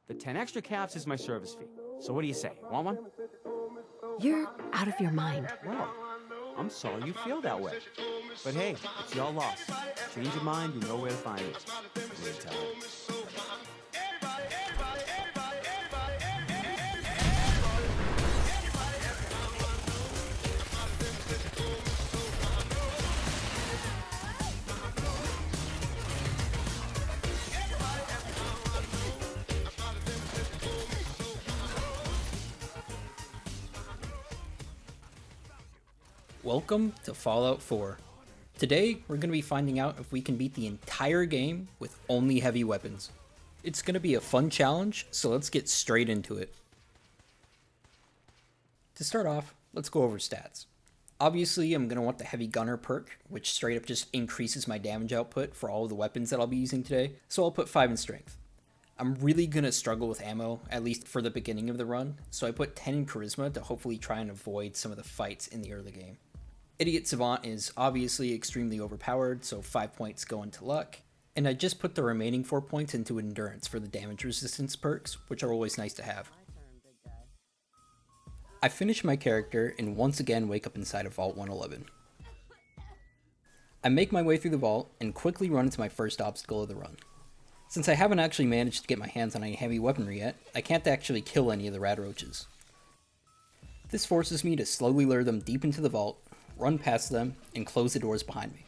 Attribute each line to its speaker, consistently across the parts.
Speaker 1: The 10 extra caps is my service fee. So what do you say? Want one?
Speaker 2: You're out of your mind.
Speaker 1: Well, I'm sorry you feel that way. But hey, it's your loss. Change your mind, you know where to find me. Weird time.
Speaker 3: Welcome to Fallout 4. Today, we're going to be finding out if we can beat the entire game with only heavy weapons. It's going to be a fun challenge, so let's get straight into it. To start off, let's go over stats. Obviously, I'm going to want the Heavy Gunner perk, which straight up just increases my damage output for all of the weapons that I'll be using today, so I'll put 5 in Strength. I'm really going to struggle with ammo, at least for the beginning of the run, so I put 10 in Charisma to hopefully try and avoid some of the fights in the early game. Idiot Savant is obviously extremely overpowered, so 5 points go into luck, and I just put the remaining 4 points into endurance for the damage resistance perks, which are always nice to have. I finish my character and once again wake up inside of Vault 111. I make my way through the vault and quickly run into my first obstacle of the run. Since I haven't actually managed to get my hands on any heavy weaponry yet, I can't actually kill any of the rad roaches. This forces me to slowly lure them deep into the vault, run past them, and close the doors behind me.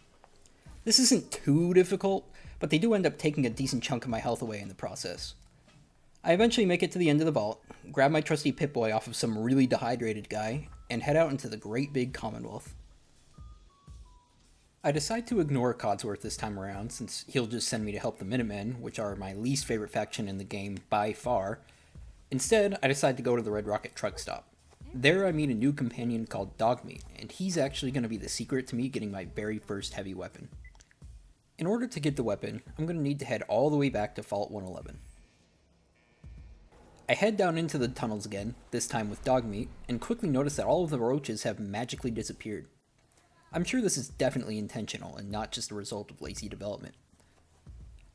Speaker 3: This isn't too difficult, but they do end up taking a decent chunk of my health away in the process. I eventually make it to the end of the vault, grab my trusty Pip-Boy off of some really dehydrated guy, and head out into the great big Commonwealth. I decide to ignore Codsworth this time around, since he'll just send me to help the Minutemen, which are my least favorite faction in the game by far. Instead, I decide to go to the Red Rocket truck stop. There I meet a new companion called Dogmeat, and he's actually going to be the secret to me getting my very first heavy weapon. In order to get the weapon, I'm going to need to head all the way back to Vault 111. I head down into the tunnels again, this time with Dogmeat, and quickly notice that all of the roaches have magically disappeared. I'm sure this is definitely intentional and not just a result of lazy development.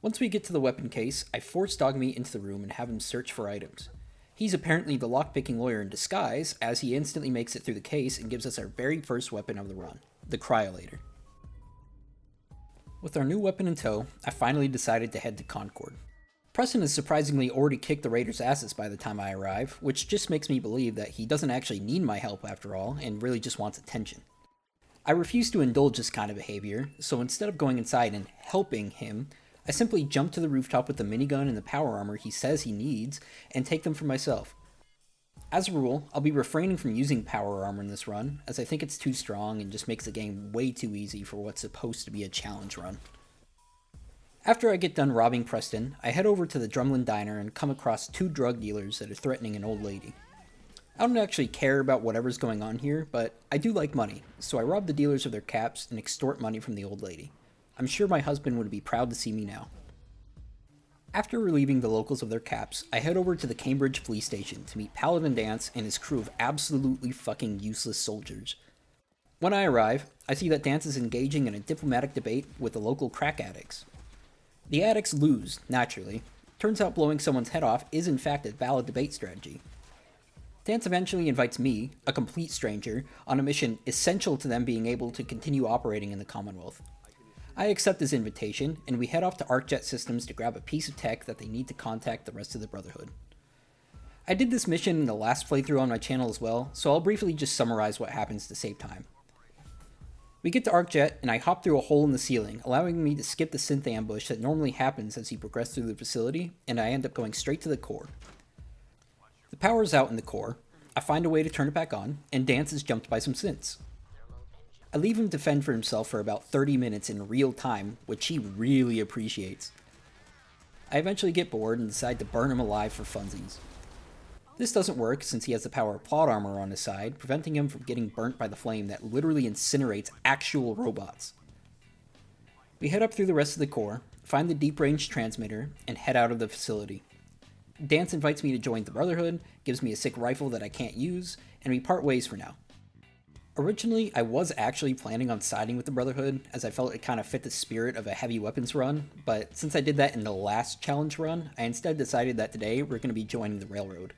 Speaker 3: Once we get to the weapon case, I force Dogmeat into the room and have him search for items. He's apparently the lockpicking lawyer in disguise, as he instantly makes it through the case and gives us our very first weapon of the run, the Cryolator. With our new weapon in tow, I finally decided to head to Concord. Preston has surprisingly already kicked the raiders' asses by the time I arrive, which just makes me believe that he doesn't actually need my help after all, and really just wants attention. I refuse to indulge this kind of behavior, so instead of going inside and helping him, I simply jump to the rooftop with the minigun and the power armor he says he needs, and take them for myself. As a rule, I'll be refraining from using power armor in this run, as I think it's too strong and just makes the game way too easy for what's supposed to be a challenge run. After I get done robbing Preston, I head over to the Drumlin Diner and come across 2 drug dealers that are threatening an old lady. I don't actually care about whatever's going on here, but I do like money, so I rob the dealers of their caps and extort money from the old lady. I'm sure my husband would be proud to see me now. After relieving the locals of their caps, I head over to the Cambridge police station to meet Paladin Dance and his crew of absolutely fucking useless soldiers. When I arrive, I see that Dance is engaging in a diplomatic debate with the local crack addicts. The addicts lose, naturally. Turns out blowing someone's head off is in fact a valid debate strategy. Dance eventually invites me, a complete stranger, on a mission essential to them being able to continue operating in the Commonwealth. I accept his invitation, and we head off to ArcJet Systems to grab a piece of tech that they need to contact the rest of the Brotherhood. I did this mission in the last playthrough on my channel as well, so I'll briefly just summarize what happens to save time. We get to ArcJet, and I hop through a hole in the ceiling, allowing me to skip the synth ambush that normally happens as you progress through the facility, and I end up going straight to the core. The power's out in the core, I find a way to turn it back on, and Dance is jumped by some synths. I leave him to fend for himself for about 30 minutes in real time, which he really appreciates. I eventually get bored and decide to burn him alive for funsies. This doesn't work since he has the power of plot armor on his side, preventing him from getting burnt by the flame that literally incinerates actual robots. We head up through the rest of the core, find the deep-range transmitter, and head out of the facility. Dance invites me to join the Brotherhood, gives me a sick rifle that I can't use, and we part ways for now. Originally, I was actually planning on siding with the Brotherhood, as I felt it kind of fit the spirit of a heavy weapons run, but since I did that in the last challenge run, I instead decided that today we're going to be joining the Railroad.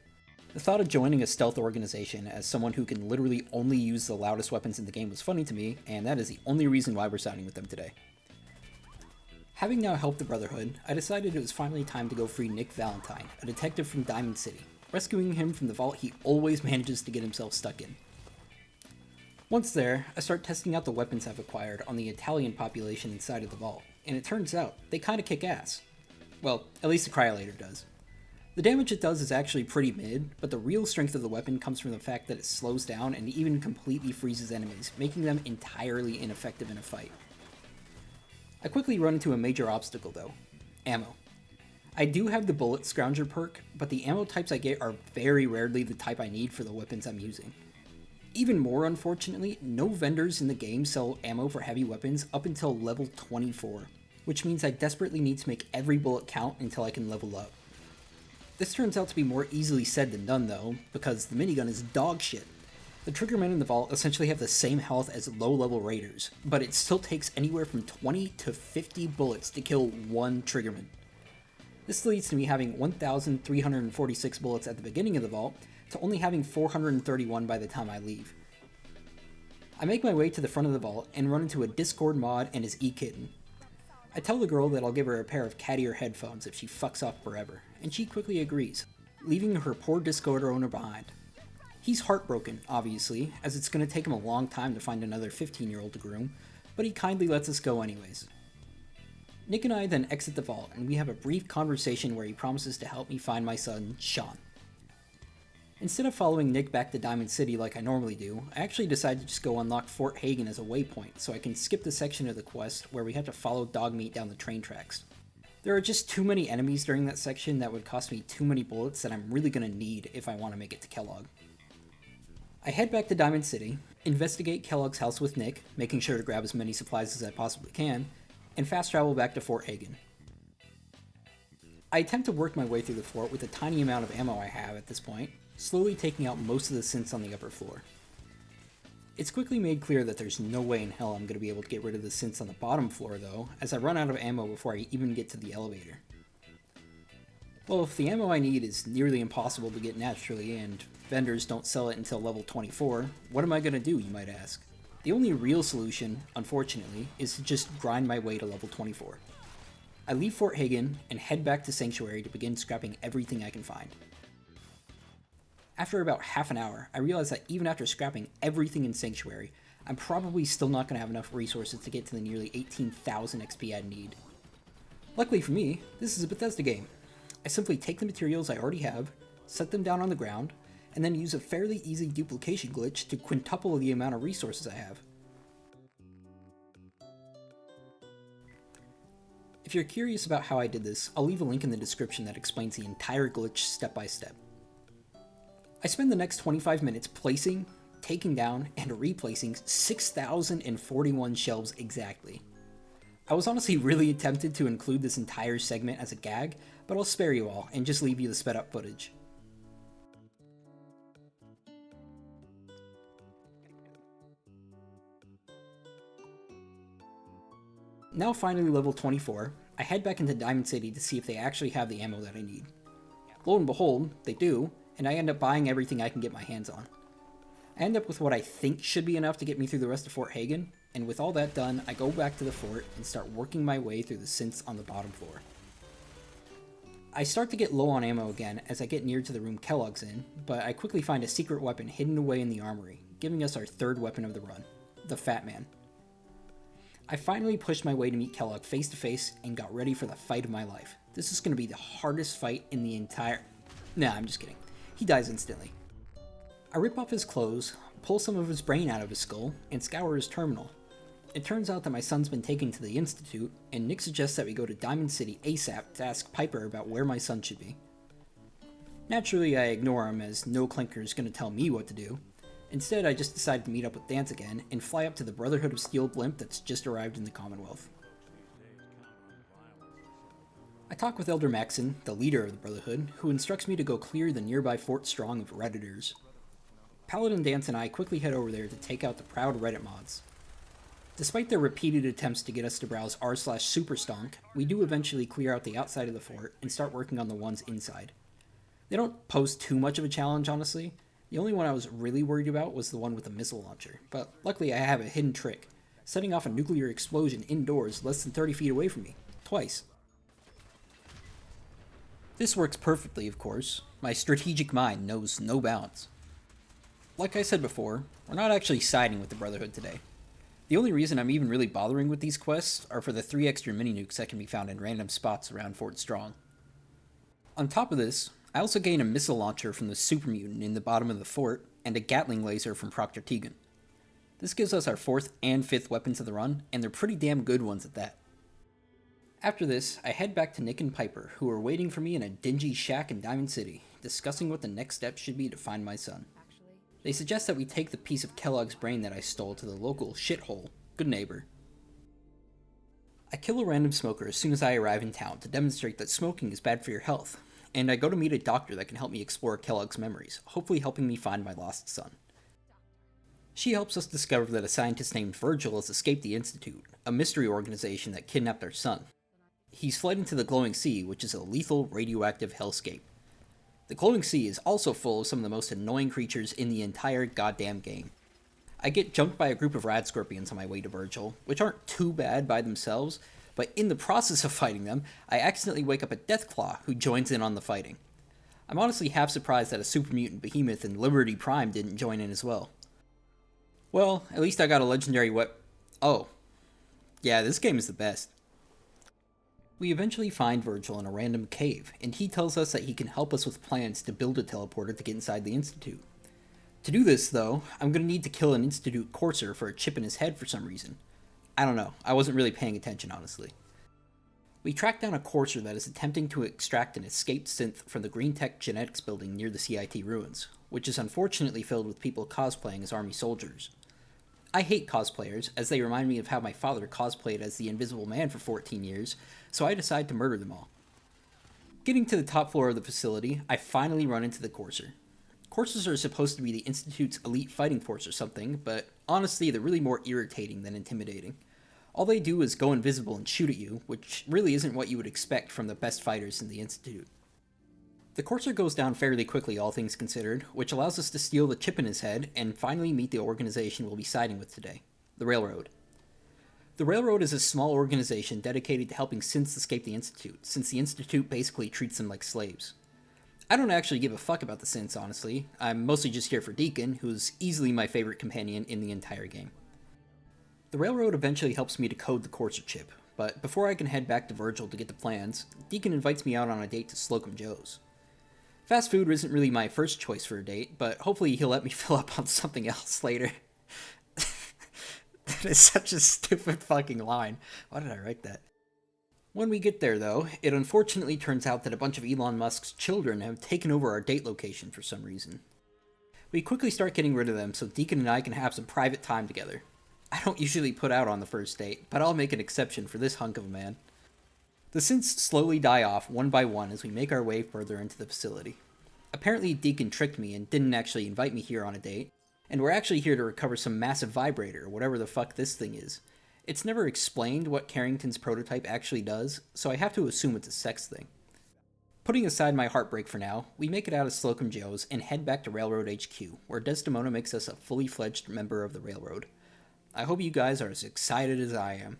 Speaker 3: The thought of joining a stealth organization as someone who can literally only use the loudest weapons in the game was funny to me, and that is the only reason why we're siding with them today. Having now helped the Brotherhood, I decided it was finally time to go free Nick Valentine, a detective from Diamond City, rescuing him from the vault he always manages to get himself stuck in. Once there, I start testing out the weapons I've acquired on the Italian population inside of the vault, and it turns out they kinda kick ass. Well, at least the Cryolator does. The damage it does is actually pretty mid, but the real strength of the weapon comes from the fact that it slows down and even completely freezes enemies, making them entirely ineffective in a fight. I quickly run into a major obstacle though: ammo. I do have the Bullet Scrounger perk, but the ammo types I get are very rarely the type I need for the weapons I'm using. Even more unfortunately, no vendors in the game sell ammo for heavy weapons up until level 24, which means I desperately need to make every bullet count until I can level up. This turns out to be more easily said than done though, because the minigun is dog shit. The triggermen in the vault essentially have the same health as low-level raiders, but it still takes anywhere from 20 to 50 bullets to kill one triggerman. This leads to me having 1,346 bullets at the beginning of the vault, to only having 431 by the time I leave. I make my way to the front of the vault and run into a Discord mod and his e-kitten. I tell the girl that I'll give her a pair of cat ear headphones if she fucks off forever, and she quickly agrees, leaving her poor Discord owner behind. He's heartbroken, obviously, as it's going to take him a long time to find another 15-year-old to groom, but he kindly lets us go anyways. Nick and I then exit the vault, and we have a brief conversation where he promises to help me find my son, Sean. Instead of following Nick back to Diamond City like I normally do, I actually decide to just go unlock Fort Hagen as a waypoint so I can skip the section of the quest where we have to follow Dogmeat down the train tracks. There are just too many enemies during that section that would cost me too many bullets that I'm really going to need if I want to make it to Kellogg. I head back to Diamond City, investigate Kellogg's house with Nick, making sure to grab as many supplies as I possibly can, and fast travel back to Fort Hagen. I attempt to work my way through the fort with the tiny amount of ammo I have at this point, slowly taking out most of the synths on the upper floor. It's quickly made clear that there's no way in hell I'm going to be able to get rid of the synths on the bottom floor though, as I run out of ammo before I even get to the elevator. Well, if the ammo I need is nearly impossible to get naturally and vendors don't sell it until level 24, what am I going to do, you might ask? The only real solution, unfortunately, is to just grind my way to level 24. I leave Fort Hagen and head back to Sanctuary to begin scrapping everything I can find. After about half an hour, I realize that even after scrapping everything in Sanctuary, I'm probably still not going to have enough resources to get to the nearly 18,000 XP I need. Luckily for me, this is a Bethesda game. I simply take the materials I already have, set them down on the ground, and then use a fairly easy duplication glitch to quintuple the amount of resources I have. If you're curious about how I did this, I'll leave a link in the description that explains the entire glitch step by step. I spend the next 25 minutes placing, taking down, and replacing 6,041 shelves exactly. I was honestly really tempted to include this entire segment as a gag, but I'll spare you all and just leave you the sped up footage. Now finally level 24, I head back into Diamond City to see if they actually have the ammo that I need. Lo and behold, they do, and I end up buying everything I can get my hands on. I end up with what I think should be enough to get me through the rest of Fort Hagen, and with all that done, I go back to the fort and start working my way through the synths on the bottom floor. I start to get low on ammo again as I get near to the room Kellogg's in, but I quickly find a secret weapon hidden away in the armory, giving us our third weapon of the run, the Fat Man. I finally pushed my way to meet Kellogg face to face and got ready for the fight of my life. This is going to be the hardest fight in the entire... Nah, I'm just kidding. He dies instantly. I rip off his clothes, pull some of his brain out of his skull, and scour his terminal. It turns out that my son's been taken to the Institute, and Nick suggests that we go to Diamond City ASAP to ask Piper about where my son should be. Naturally, I ignore him as no clinker is going to tell me what to do. Instead, I just decided to meet up with Dance again and fly up to the Brotherhood of Steel blimp that's just arrived in the Commonwealth. I talk with Elder Maxon, the leader of the Brotherhood, who instructs me to go clear the nearby Fort Strong of Redditors. Paladin Dance and I quickly head over there to take out the proud Reddit mods. Despite their repeated attempts to get us to browse r/superstonk, we do eventually clear out the outside of the fort and start working on the ones inside. They don't pose too much of a challenge, honestly. The only one I was really worried about was the one with the missile launcher, but luckily I have a hidden trick, setting off a nuclear explosion indoors less than 30 feet away from me, twice. This works perfectly, of course. My strategic mind knows no bounds. Like I said before, we're not actually siding with the Brotherhood today. The only reason I'm even really bothering with these quests are for the 3 extra mini-nukes that can be found in random spots around Fort Strong. On top of this, I also gain a missile launcher from the super mutant in the bottom of the fort, and a Gatling laser from Proctor Tegan. This gives us our 4th and 5th weapons of the run, and they're pretty damn good ones at that. After this, I head back to Nick and Piper, who are waiting for me in a dingy shack in Diamond City, discussing what the next steps should be to find my son. They suggest that we take the piece of Kellogg's brain that I stole to the local shithole, Good Neighbor. I kill a random smoker as soon as I arrive in town to demonstrate that smoking is bad for your health, and I go to meet a doctor that can help me explore Kellogg's memories, hopefully helping me find my lost son. She helps us discover that a scientist named Virgil has escaped the Institute, a mystery organization that kidnapped our son. He's fled into the Glowing Sea, which is a lethal radioactive hellscape. The Glowing Sea is also full of some of the most annoying creatures in the entire goddamn game. I get jumped by a group of rad scorpions on my way to Virgil, which aren't too bad by themselves, but in the process of fighting them, I accidentally wake up a Deathclaw who joins in on the fighting. I'm honestly half surprised that a super mutant behemoth and Liberty Prime didn't join in as well. Well, at least I got a legendary Oh. Yeah, this game is the best. We eventually find Virgil in a random cave, and he tells us that he can help us with plans to build a teleporter to get inside the Institute. To do this, though, I'm going to need to kill an Institute courser for a chip in his head for some reason. I don't know, I wasn't really paying attention, honestly. We track down a courser that is attempting to extract an escaped synth from the Green Tech Genetics building near the CIT ruins, which is unfortunately filled with people cosplaying as army soldiers. I hate cosplayers, as they remind me of how my father cosplayed as the Invisible Man for 14 years, so I decide to murder them all. Getting to the top floor of the facility, I finally run into the courser. Coursers are supposed to be the Institute's elite fighting force or something, but honestly they're really more irritating than intimidating. All they do is go invisible and shoot at you, which really isn't what you would expect from the best fighters in the Institute. The courser goes down fairly quickly, all things considered, which allows us to steal the chip in his head and finally meet the organization we'll be siding with today, the Railroad. The Railroad is a small organization dedicated to helping synths escape the Institute, since the Institute basically treats them like slaves. I don't actually give a fuck about the synths, honestly. I'm mostly just here for Deacon, who's easily my favorite companion in the entire game. The Railroad eventually helps me to code the courser chip, but before I can head back to Virgil to get the plans, Deacon invites me out on a date to Slocum Joe's. Fast food isn't really my first choice for a date, but hopefully he'll let me fill up on something else later. That is such a stupid fucking line. Why did I write that? When we get there, though, it unfortunately turns out that a bunch of Elon Musk's children have taken over our date location for some reason. We quickly start getting rid of them so Deacon and I can have some private time together. I don't usually put out on the first date, but I'll make an exception for this hunk of a man. The synths slowly die off one by one as we make our way further into the facility. Apparently Deacon tricked me and didn't actually invite me here on a date, and we're actually here to recover some massive vibrator, or whatever the fuck this thing is. It's never explained what Carrington's prototype actually does, so I have to assume it's a sex thing. Putting aside my heartbreak for now, we make it out of Slocum Joe's and head back to Railroad HQ, where Desdemona makes us a fully fledged member of the Railroad. I hope you guys are as excited as I am.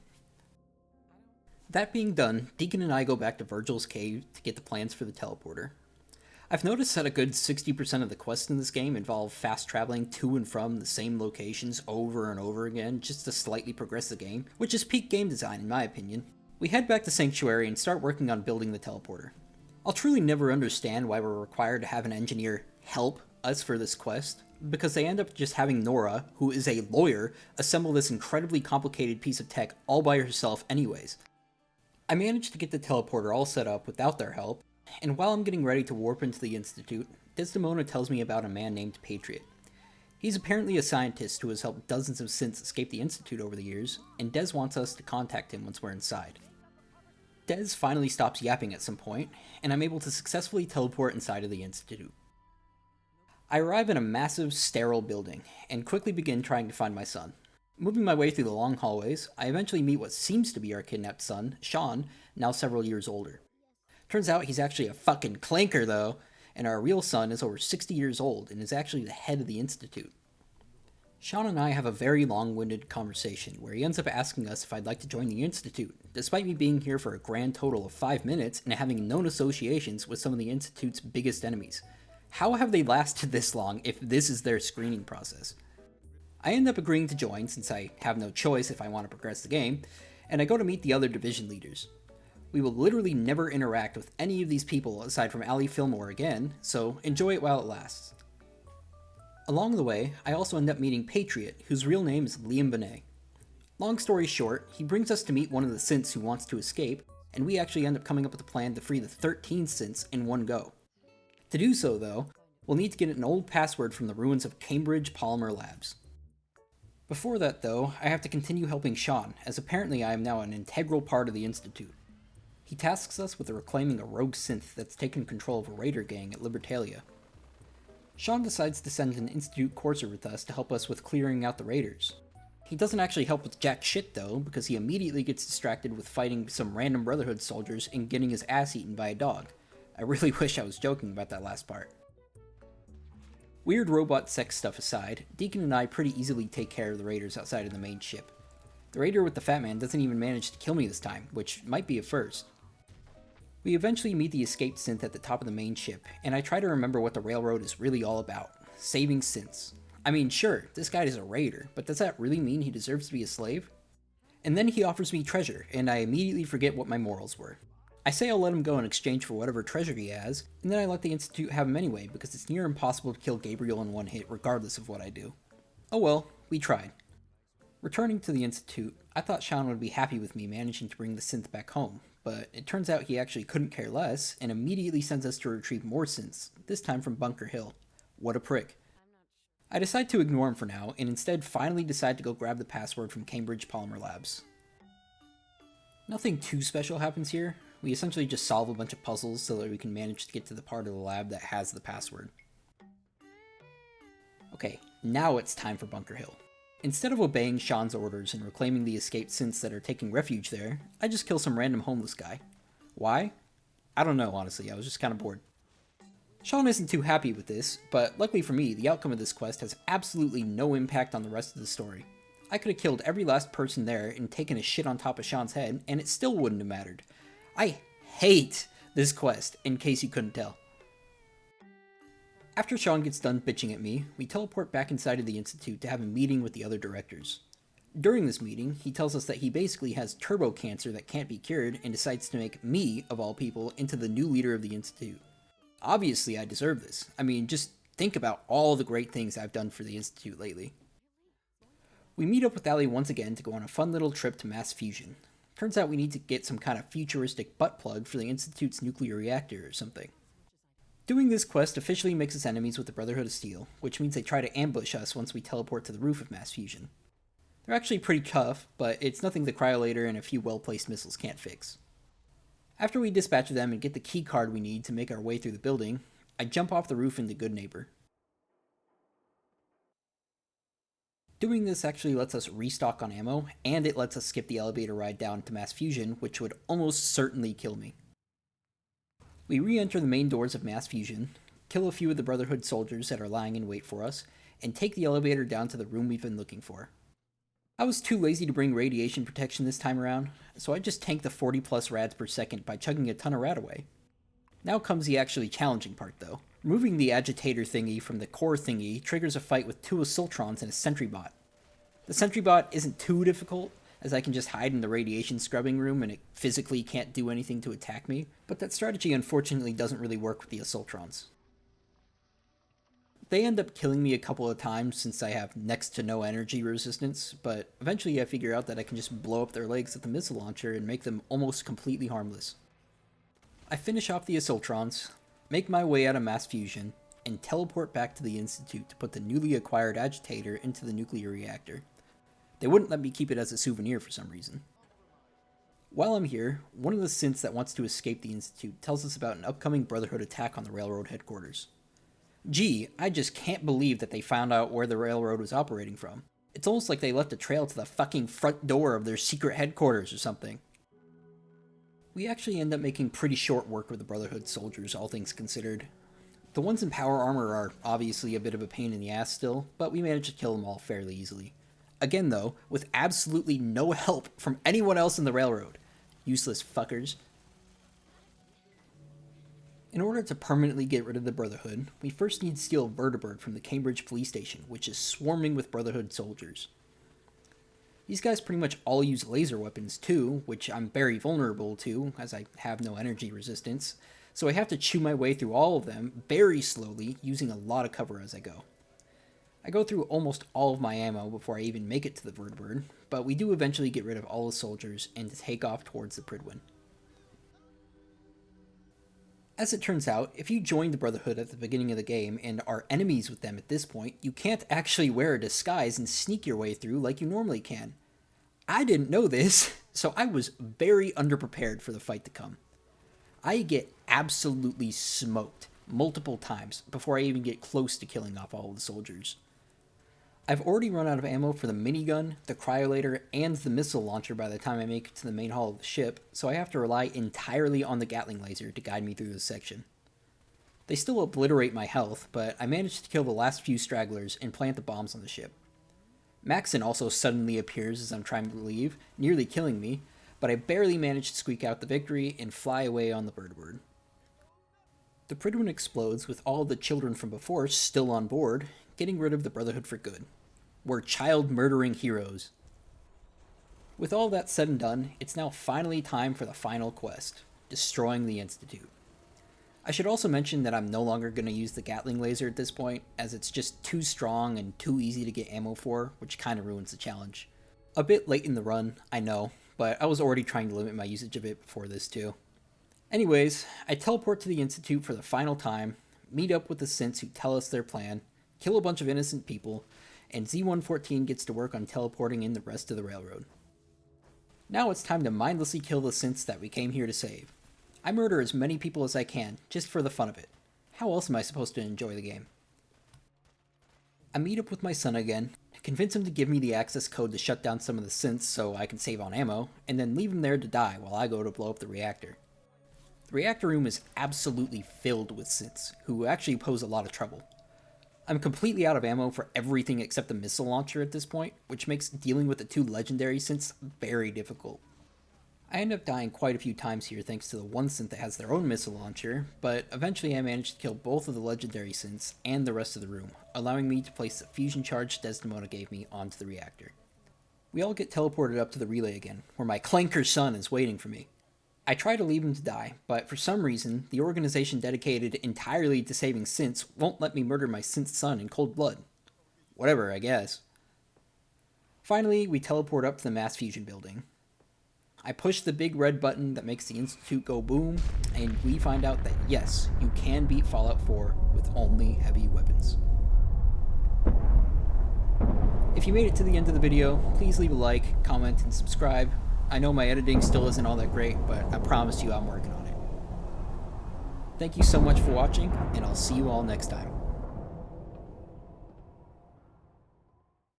Speaker 3: That being done, Deacon and I go back to Virgil's cave to get the plans for the teleporter. I've noticed that a good 60% of the quests in this game involve fast traveling to and from the same locations over and over again just to slightly progress the game, which is peak game design in my opinion. We head back to Sanctuary and start working on building the teleporter. I'll truly never understand why we're required to have an engineer help us for this quest, because they end up just having Nora, who is a lawyer, assemble this incredibly complicated piece of tech all by herself anyways. I managed to get the teleporter all set up without their help, and while I'm getting ready to warp into the Institute, Desdemona tells me about a man named Patriot. He's apparently a scientist who has helped dozens of synths escape the Institute over the years, and Des wants us to contact him once we're inside. Des finally stops yapping at some point, and I'm able to successfully teleport inside of the Institute. I arrive in a massive, sterile building, and quickly begin trying to find my son. Moving my way through the long hallways, I eventually meet what seems to be our kidnapped son, Sean, now several years older. Turns out he's actually a fucking clanker, though, and our real son is over 60 years old and is actually the head of the Institute. Sean and I have a very long-winded conversation where he ends up asking us if I'd like to join the Institute, despite me being here for a grand total of 5 minutes and having known associations with some of the Institute's biggest enemies. How have they lasted this long if this is their screening process? I end up agreeing to join since I have no choice if I want to progress the game, and I go to meet the other division leaders. We will literally never interact with any of these people aside from Ali Fillmore again, so enjoy it while it lasts. Along the way, I also end up meeting Patriot, whose real name is Liam Benet. Long story short, he brings us to meet one of the synths who wants to escape, and we actually end up coming up with a plan to free the 13 synths in one go. To do so, though, we'll need to get an old password from the ruins of Cambridge Polymer Labs. Before that, though, I have to continue helping Sean, as apparently I am now an integral part of the Institute. He tasks us with reclaiming a rogue synth that's taken control of a raider gang at Libertalia. Sean decides to send an Institute courser with us to help us with clearing out the raiders. He doesn't actually help with jack shit though, because he immediately gets distracted with fighting some random Brotherhood soldiers and getting his ass eaten by a dog. I really wish I was joking about that last part. Weird robot sex stuff aside, Deacon and I pretty easily take care of the raiders outside of the main ship. The raider with the fat man doesn't even manage to kill me this time, which might be a first. We eventually meet the escaped synth at the top of the main ship, and I try to remember what the railroad is really all about. Saving synths. I mean, sure, this guy is a raider, but does that really mean he deserves to be a slave? And then he offers me treasure, and I immediately forget what my morals were. I say I'll let him go in exchange for whatever treasure he has, and then I let the Institute have him anyway, because it's near impossible to kill Gabriel in one hit regardless of what I do. Oh well, we tried. Returning to the Institute, I thought Sean would be happy with me managing to bring the synth back home, but it turns out he actually couldn't care less, and immediately sends us to retrieve more synths, this time from Bunker Hill. What a prick. I decide to ignore him for now, and instead finally decide to go grab the password from Cambridge Polymer Labs. Nothing too special happens here. We essentially just solve a bunch of puzzles so that we can manage to get to the part of the lab that has the password. Okay, now it's time for Bunker Hill. Instead of obeying Sean's orders and reclaiming the escaped synths that are taking refuge there, I just kill some random homeless guy. Why? I don't know, honestly, I was just kind of bored. Sean isn't too happy with this, but luckily for me, the outcome of this quest has absolutely no impact on the rest of the story. I could have killed every last person there and taken a shit on top of Sean's head, and it still wouldn't have mattered. I hate this quest, in case you couldn't tell. After Sean gets done bitching at me, we teleport back inside of the Institute to have a meeting with the other directors. During this meeting, he tells us that he basically has turbo cancer that can't be cured and decides to make me, of all people, into the new leader of the Institute. Obviously, I deserve this. I mean, just think about all the great things I've done for the Institute lately. We meet up with Ali once again to go on a fun little trip to mass fusion. Turns out we need to get some kind of futuristic butt plug for the Institute's nuclear reactor or something. Doing this quest officially makes us enemies with the Brotherhood of Steel, which means they try to ambush us once we teleport to the roof of mass fusion. They're actually pretty tough, but it's nothing the cryolator and a few well-placed missiles can't fix. After we dispatch them and get the key card we need to make our way through the building, I jump off the roof into Good Neighbor. Doing this actually lets us restock on ammo, and it lets us skip the elevator ride down to mass fusion, which would almost certainly kill me. We re-enter the main doors of mass fusion, kill a few of the Brotherhood soldiers that are lying in wait for us, and take the elevator down to the room we've been looking for. I was too lazy to bring radiation protection this time around, so I just tanked the 40 plus rads per second by chugging a ton of rad away. Now comes the actually challenging part though. Removing the agitator thingy from the core thingy triggers a fight with 2 Assaultrons and a sentry bot. The sentry bot isn't too difficult, as I can just hide in the radiation scrubbing room and it physically can't do anything to attack me, but that strategy unfortunately doesn't really work with the Assaultrons. They end up killing me a couple of times since I have next to no energy resistance, but eventually I figure out that I can just blow up their legs with the missile launcher and make them almost completely harmless. I finish off the Assaultrons, make my way out of mass fusion, and teleport back to the Institute to put the newly acquired agitator into the nuclear reactor. They wouldn't let me keep it as a souvenir for some reason. While I'm here, one of the synths that wants to escape the Institute tells us about an upcoming Brotherhood attack on the railroad headquarters. Gee, I just can't believe that they found out where the railroad was operating from. It's almost like they left a trail to the fucking front door of their secret headquarters or something. We actually end up making pretty short work of the Brotherhood soldiers, all things considered. The ones in power armor are obviously a bit of a pain in the ass still, but we managed to kill them all fairly easily. Again though, with absolutely no help from anyone else in the railroad. Useless fuckers. In order to permanently get rid of the Brotherhood, we first need to steal Vertibird from the Cambridge police station, which is swarming with Brotherhood soldiers. These guys pretty much all use laser weapons too, which I'm very vulnerable to, as I have no energy resistance, so I have to chew my way through all of them very slowly, using a lot of cover as I go. I go through almost all of my ammo before I even make it to the Vertibird, but we do eventually get rid of all the soldiers and take off towards the Pridwin. As it turns out, if you join the Brotherhood at the beginning of the game and are enemies with them at this point, you can't actually wear a disguise and sneak your way through like you normally can. I didn't know this, so I was very underprepared for the fight to come. I get absolutely smoked multiple times before I even get close to killing off all of the soldiers. I've already run out of ammo for the minigun, the cryolator, and the missile launcher by the time I make it to the main hall of the ship, so I have to rely entirely on the Gatling laser to guide me through this section. They still obliterate my health, but I managed to kill the last few stragglers and plant the bombs on the ship. Maxon also suddenly appears as I'm trying to leave, nearly killing me, but I barely manage to squeak out the victory and fly away on the Vertibird. The Pridwin explodes with all the children from before still on board, getting rid of the Brotherhood for good. We're child-murdering heroes. With all that said and done, it's now finally time for the final quest, destroying the Institute. I should also mention that I'm no longer going to use the Gatling laser at this point, as it's just too strong and too easy to get ammo for, which kind of ruins the challenge. A bit late in the run, I know, but I was already trying to limit my usage of it before this too. Anyways, I teleport to the Institute for the final time, meet up with the synths who tell us their plan, kill a bunch of innocent people, and Z-114 gets to work on teleporting in the rest of the railroad. Now it's time to mindlessly kill the synths that we came here to save. I murder as many people as I can, just for the fun of it. How else am I supposed to enjoy the game? I meet up with my son again, convince him to give me the access code to shut down some of the synths so I can save on ammo, and then leave him there to die while I go to blow up the reactor. The reactor room is absolutely filled with synths, who actually pose a lot of trouble. I'm completely out of ammo for everything except the missile launcher at this point, which makes dealing with the two legendary synths very difficult. I end up dying quite a few times here thanks to the one synth that has their own missile launcher, but eventually I managed to kill both of the legendary synths and the rest of the room, allowing me to place the fusion charge Desdemona gave me onto the reactor. We all get teleported up to the relay again, where my clanker son is waiting for me. I try to leave him to die, but for some reason, the organization dedicated entirely to saving synths won't let me murder my synth son in cold blood. Whatever, I guess. Finally, we teleport up to the mass fusion building. I push the big red button that makes the Institute go boom, and we find out that yes, you can beat Fallout 4 with only heavy weapons. If you made it to the end of the video, please leave a like, comment, and subscribe. I know my editing still isn't all that great, but I promise you I'm working on it. Thank you so much for watching, and I'll see you all next time.